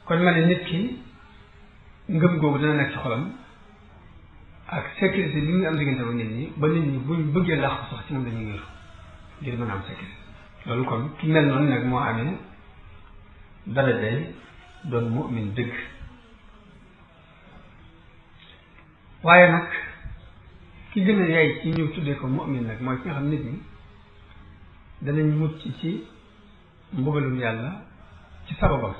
kon ma ne nit ki ngëm googu dina nekk ci xolam ak sécurité bi mu am diggante ba nit ñi ba nit ñi buñ bëggee làqu sax ci moom dañuy wéeru ngir mën a am sécurité loolu kon ki mel noonu nag moo amee dara day doon mu'min dëgg waaye nag ki gën a yaay ci ñu tuddee ko mu'min nag mooy ki nga xam nit ñi danañ mucc ci mbugalum yàlla ci sababam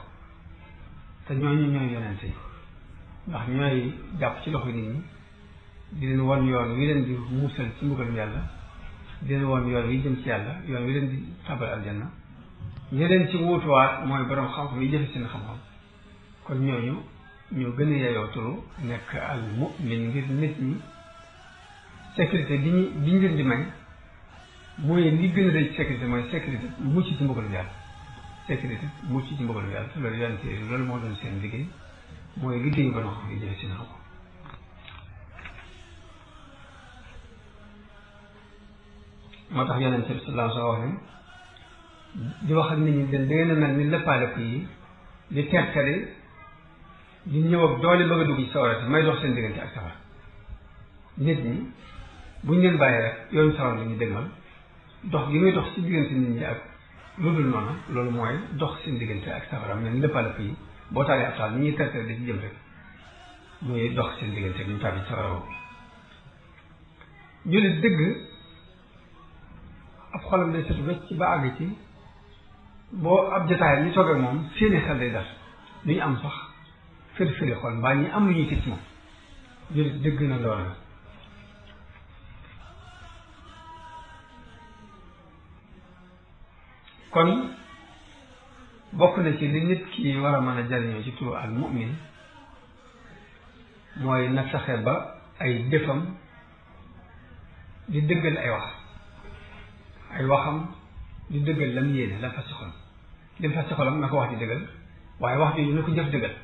te ñooñu ñooy yonente yi ndax ñooy jàpp ci loxo nit ñi di leen won yoon wi leen di muusal ci mbugalum yàlla di leen won yoon wi jëm ci yàlla yoon wi leen di tabal aljanna ñi leen ci wuutuwaat mooy borom xam-xam yi jëfe seen xam-xam kon ñooñu ñoo gën a yeyoo turu nekk al mu'min ngir nit ñi sécurité bi ñu leen di may mooy li gën a rëy ci sécurité mooy sécurité mucc ci mbugalum yàlla sécurité mucc ci mbugalum yàlla te loolu yonente yi loolu moo doon seen liggéey mooy liggéeyu borom xam yi jëfe seen xam-xam moo tax yonente bi sallallahu alayhi wa sallam di wax ak nit ñi da ngeen a mel ni lëppaalëpp yi di terteri di ñëw ak doole bëgg a dugg ci sawara si may dox seen diggante ak sawar nit ñi buñ leen bàyyi rek yoonu sawar la ñu dégmal dox gi muy dox ci diggante nit ñi ak lu dul noonu loolu mooy dox seen diggante ak sawara mel ni lëppaalëpp yi boo taalee ab taal ni ñuy terteri da ci jëm rek muy dox seen diggante ak ñu tàbbi ci sawara boobu jullit dëgg ab xolam day setu wecc ci ba àgg ci boo ab jotaay ñu toog ak moom seeni xel day def duñu am sax fëri xol mbaa ñi am lu ñuy tit moom jullit dëgg na loolu la kon bokk na ci li nit ki war a mën a jariñoo ci turu al mu'min mooy na fexe ba ay jëfam di dëggal ay waxam di dëggal lam yéene la fas ci xolam lim fas ci xolam na ko wax di dëggal waaye wax jooju na ko jëf dëggal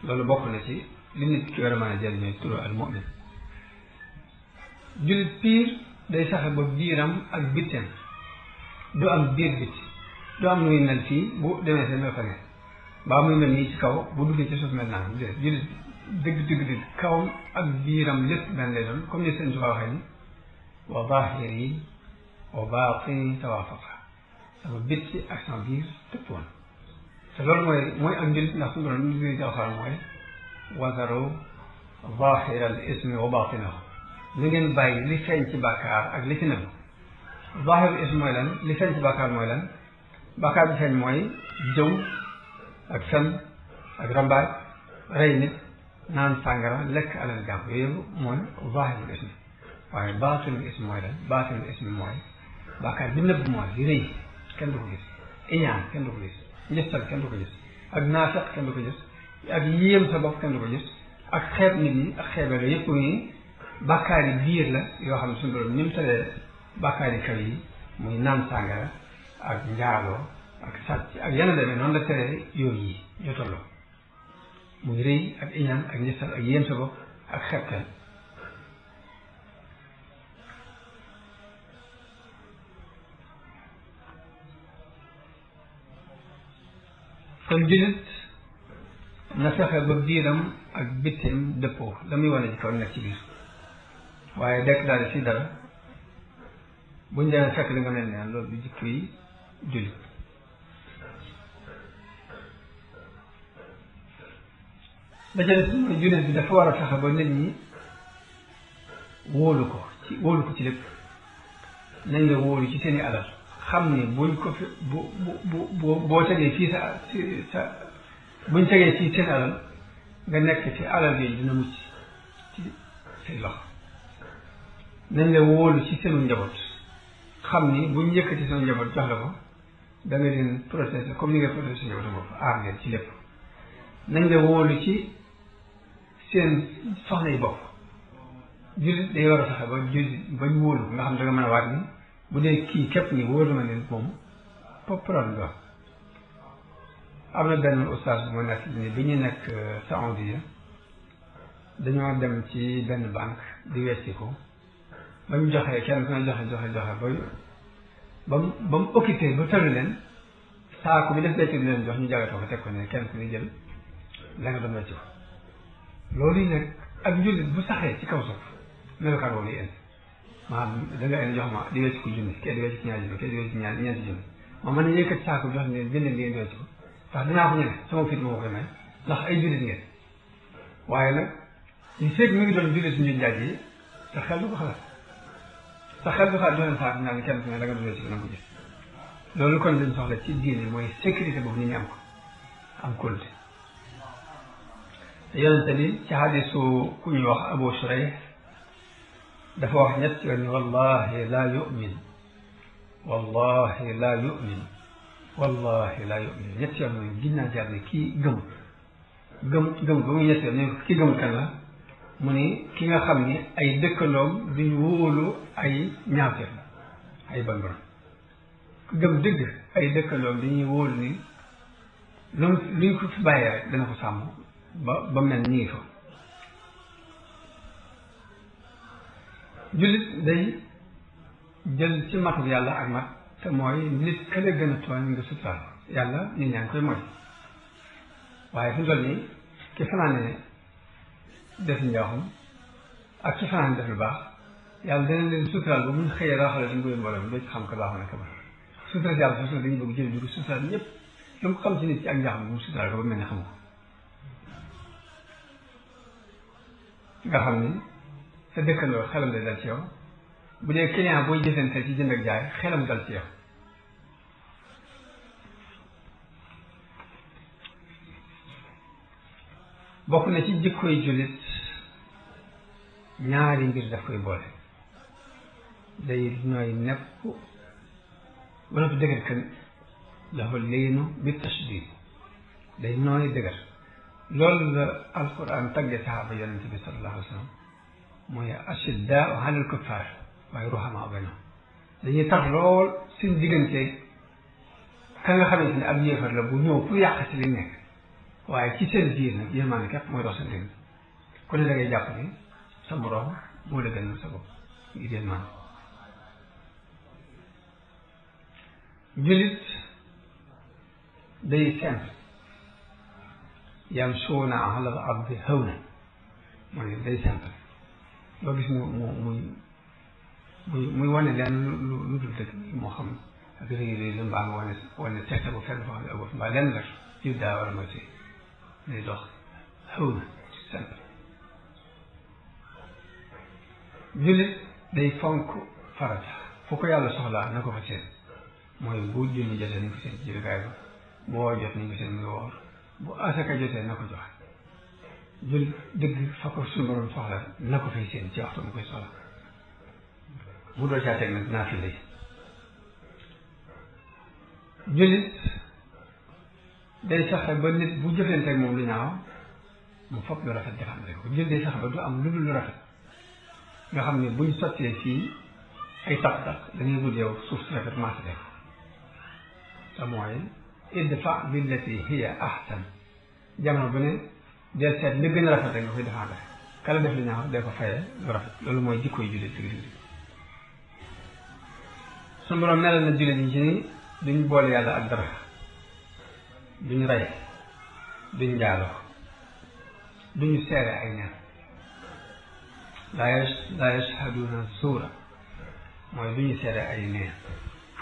loolu bokk na ci li nit ki war a mën a jëriñoo ci turu al mu'min jullit piir day saxe ba biiram ak bitteem du am biir bitti du am lu muy mel fii bu demee seen mel fa ne mbaa muy mel nii ci kaw bu duggee ci suuf mel naa jullit dëgg kawam ak biiram lépp benn lay doon comme ni seen Tuubaa waxee ni wa zaahiri wa baatini tawaafaqa sama bitti ak sama biir tëppoon te loolu mooy ak njëriñ ndax suñu borom ñu ngi alxuraan mooy wazaru zaahiral ismi wa baatinahu li ngeen bàyyi li feeñ ci bàkkaar ak li ci nëbb zaahirul ismi mooy lan li feeñ ci bàkkaar mooy lan bàkkaar bi feeñ mooy jëw ak fen ak rambaaj rey nit naan sàngara lekk alal jàmm yooyu mooy zaahirul ismi waaye baatinul ismi mooy lan baatinul ismi mooy bàkkaar bi nëbb mooy di rëy kenn du ko gis iñaan kenn du ko gis njëstal kenn du ko gis ak naafeq kenn du ko gis ak yéem sa bopp kenn du ko gis ak xeeb nit ñi ak xeebeel yëpp nii bàkkaar yi biir la yoo xam ne suñu borom ni mu teree bàkkaar yi kaw yi muy naan sàngara ak njaaloo ak sàcc ak yenn demee noonu la teree yooyu yi ñoo tolloo muy rëy ak iñaan ak njëstal ak yéem sa bopp ak xeeb kenn kon jullit na fexe ba biiram ak bitteem dëppoo la muy wane ci kaw nekk ci biir waaye déclaré ci dara buñ demee fekk li nga mel ne loolu du jikko yi jullit ba ca des mooy jullit bi dafa war a fexe ba nit ñi wóolu ko ci lépp nañ la wóolu ci seeni alal xam ni buñ ko fi boo tegee fii buñ tegee fii seen alal nga nekk ci alal bi dina mucc ci say loxo nañ la wóolu ci seenu njaboot xam ni buñ yëkkati seen njaboot jox la ko da nga leen protéger comme ni nga protéger sa njaboot bopp aar leen ci lépp nañ la wóolu ci seen soxna yi bopp jullit day war a fexe ba jullit bañ wóolu nga xam da nga mën a waat ni bu dee kii képp ni wóor na ne moom problème bi am na benn ustaas bu ma nekk ni bi ñu nekk Saoudia dañoo dem ci benn banque di wecci ko ba ñu joxee kenn ku ne joxe ba mu occupé ba tëru leen saako bi def lekk di leen jox ñu jagatoo ko teg ko ne kenn ku ne jël la nga doon wecc ko loolu yi nag ak njullit bu saxee ci kaw suuf melokaan boobu lay indi maanaam da nga indi jox ma di wecc ko junni kii di wecc ci ñaari junni kii di wecc ci ñeenti junni moom mën na yëkkati saako jox ne jëndee li ngeen di wecc ko ndax dinaa ko ñeme sama fit moo koy may ndax ay jullit ngeen waaye nag li fekk mi ngi doon jullit suñu njaaj yi sa xel du ko xalaat sa xel du xalaat jox leen saako ñaan kenn ku ne da nga doon wecc ko na nga ko gis loolu kon lañ soxla ci diine mooy sécurité boobu nit ñi am ko am kóolute yonente bi ci hadisu ku ñuy wax Abu Shurayh dafa wax ñett yoon ni wallahi laa yu'min wallahi laa yu'min wallahi laa yu'min ñett yoon mooy gis naa jaar ne kii gëm ba muy ñett yoon ne kii gëmul kan la mu ni ki nga xam ni ay dëkkandoom duñ wóolu ay ñaawteef ay bon ku gëm dëgg ay dëkkandoom dañuy wóolu ni luñ ko fi bàyyee rek dana ko sàmm ba mel ni ngi fa jullit day jël ci matu yàlla ak mat te mooy nit ka la gën a tooñ nga suturaal yàlla nit ñaa ngi koy mooy waaye fi mu toll nii ki fanaane def njaaxum ak ki fanaane def lu baax yàlla dana leen suturaal ba mun xëyee raxale dañ koy mbooloo bi doo ci xam ka baaxoon ak ka baax suturaal yàlla suturaal dañuy bëgg jël dugg suturaal ñëpp lu mu xam ci nit ci ak njaaxum bi mu suturaal ko ba mel ni xam ko nga xam ni sa dëkkandoo xelam day dal ci yow bu dee client booy jëfante ci jënd ak jaay xelam dal ci yow bokk na ci jikkoy jullit ñaari mbir daf koy boole day nooy nepp ba noppi dëgër kën dafa leenu bi tashdid day nooy dëgër loolu la alquran tagge saxaaba yonente bi sallallahu alayhi wa sallam mooy ashiddaau alal kuffaar waaye ruhamaa baynahum dañuy tax lool suñ diggante ka nga xamante ne ab yéefar la bu ñëw pour yàq si li nekk waaye ci seen biir nag yërmaande képp mooy dox seen diggante ku ne da ngay jàpp ni sa moroom moo la gën sa bopp ngir yërmaande jullit day simple yamsuuna ala al ardi hawnan mooy day simple loo gis muy wane leen lu dul dëgg moo xam ak réy la mbaa nga wane tegte bu fenn foo xam ne ëggof mbaa lenn rek jiw daa war a moytu day dox hawnan simple jullit day fonk farata fu ko yàlla soxlaa na ko fa seen mooy bu julli jotee nañ ko seen ci julikaay ba bu woor jot nañ ko seen muy woor bu asaka jotee na ko joxe jul dëgg fa ko suñu borom soxla na ko fay seen ci waxtu mu koy soxla bu doo caa teg nag naa fi lay jullit day saxe ba nit bu jëflante ak moom lu ñaaw mu fopp lu rafet defante ko jullit day saxe ba du am lu dul lu rafet nga xam ne buñ sottee fii ay taq-taq dañuy wut yow suuf si rafet maase def te mooy idfa billati hiya ahsan jamono bu ne del seet li gën a rafet rek nga koy défendre kala def lu ñaaw dee ko fayee lu rafet loolu mooy jikko yu jullit dëgg-dëgg suñu borom melal na jullit yi ci ni duñ boole yàlla ak dara duñ rey duñ njaaloo duñu seere ay neen laa yashhaduuna suura mooy duñu seere ay neen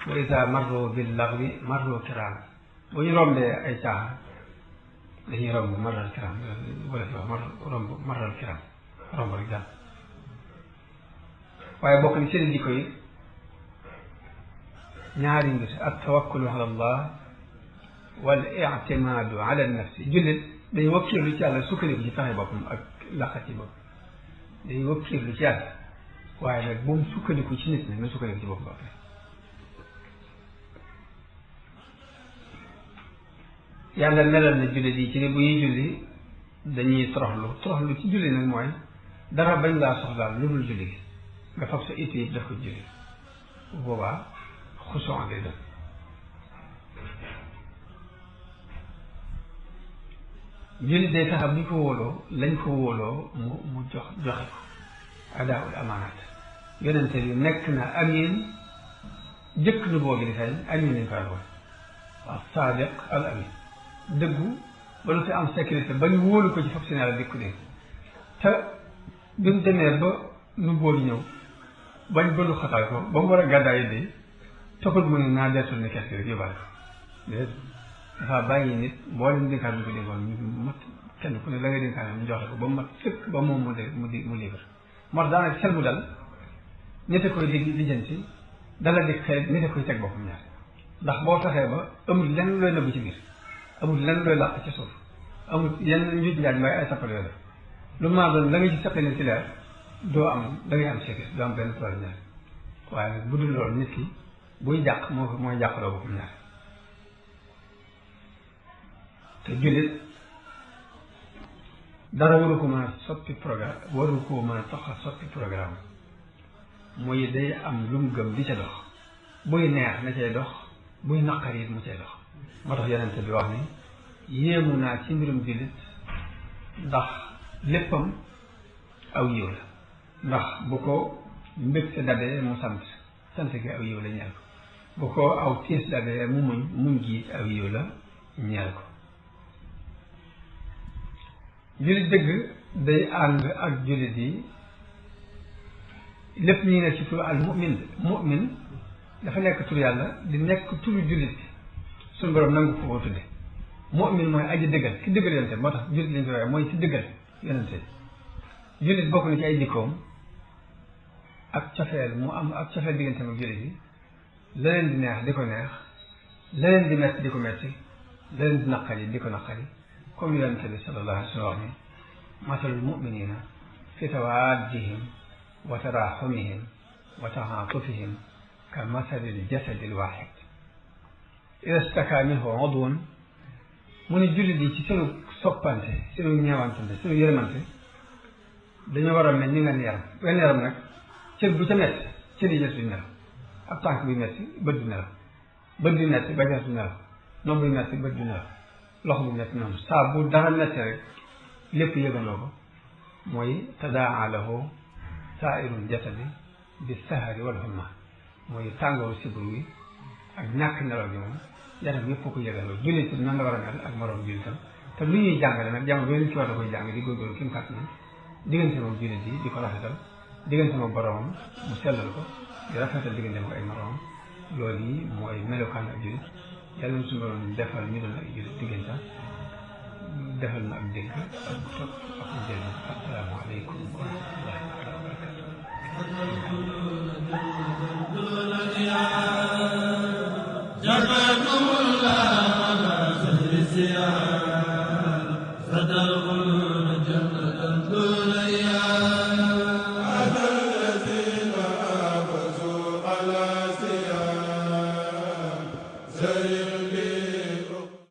wa iza marru bil lagwi marru kiraam bu ñu rombee ay caaxaan dañuy romb maral kiram wala fi wax romb maral kiram romb rek daal waaye bokk ni seen jikko yi ñaari mbir at tawakkulu ala allah wal ictimaadu ala nafsi jullit day wakkiirlu ci yàlla sukkandiku ci fexe boppam ak laqat ci bopp day wakkiirlu ci yàlla waaye nag bu mu sukkandiku ci nit nag na sukkandiku ci bopp ba yàlla melal na jullit yi ci ne bu ñuy julli dañuy toroxlu ci julli nag mooy dara bañ laa soxlaal lu dul julli gi nga fab sa itte yi def ko julli bu boobaa xusoon day def jullit day taxa bu ñu ko wóoloo lañ ko wóoloo mu joxe ko adaawul amaanaat yonente bi nekk na amin jëkk nu boo gi di feeñ amin lañ koy wax waaw sadiq al amin dëggu ba lu fi am sécurité ba ñu wóolu ko ci fonctionnaire bi ku dee te bi mu demee ba nu boo ñëw bañ bëndu xataal ko ba mu war a gàddaay yi de taxul mu ne naa deetul ne kees gi rek yóbbaale ko déedéet dafa bàyyi nit boo leen dénkaan ñu ko dénkoon ñu mat kenn ku ne la nga dénkaan ñu joxe ko ba mu mat sëkk ba moom mu libre moo tax daanaka xel mu dal nit a koy lijjanti dala di xëy nit a koy teg boppam ñaar ndax boo fexee ba amul lenn looy nëbbu ci biir amul lenn looy làq ci suuf amul yenn njuuj njaaj mooy ay sappal yooyu lu maa doon la nga ci saqi ne ci leer doo am da ngay am sécurité doo am benn problème ñaar waaye nag bu dul loolu nit ki buy jàq mooy jàqloo boppam ñaar te jullit dara waru ko mën a soppi programme waru ko mën a tax a soppi programme mooy day am lu mu gëm di ca dox buy neex na cay dox buy naqar it mu cay dox moo tax yonente bi wax ni yéemu naa ci mbirum jullit ndax léppam aw yiw la ndax bu ko mbégte dabee mu sant gi aw yiw la ñeel ko bu ko aw tiis dabee mu muñ gi aw yiw la ñeel ko jullit dëgg day ànd ak jullit yi lépp ñu ngi nekk ci tur al mu'min dafa nekk tur yàlla di nekk turu jullit suñu borom nangu ko tudde mu'min mooy aji dëggal ki dëggal yonente moo tax jullit lañ koy waxee mooy ci dëggal yonente jullit bokk na ci ay jikkoom ak cofeel mu am ak cofeel diggante ak jullit yi la leen di neex di ko neex la leen di metti di ko metti la leen di naqari di ko naqari comme yonente bi sallallahu alayhi wa sallam ni masalul mu'minina fi tawaddihim wa taraxumihim wa taatufihim ka masalil jasadil waxid ida staka minhu udwun mu ne jullit yi ci sunu soppante sunu ñeewantante sunu yërmante dañoo war a mel ni ngeen yaram wenn yaram nag cër bu ca metti cër yi des duñ nelaw ab tànk bi metti bët du nelaw bët bi metti ba des du nelaw noom bi metti bët du nelaw loxo bi metti noonu saa bu dara metti rek lépp yëgandoo ko mooy tadaa lahu saairul jasadi bi sahari wal humma mooy tàngooru sibru wi ak ñàkk nelaw bi moom yaram yëpp ko yëgandoo jullit ci nan la war a mel ak moroom jullitam te lu ñuy jàngale nag jamono yooyu ci war a koy jàng di góorgóorlu kim kàtt na diggante moom jullit yi di ko rafetal diggante moom boromam mu sellal ko di rafetal diggante moom ay moroomam loolu yi mooy melokaan ak jullit yàlla na suñu borom defal ñu doon ak jullit diggante defal na ak dégg ak topp ak njëriñ assalaamu aleykum wa rahmatullahi wa barakatuh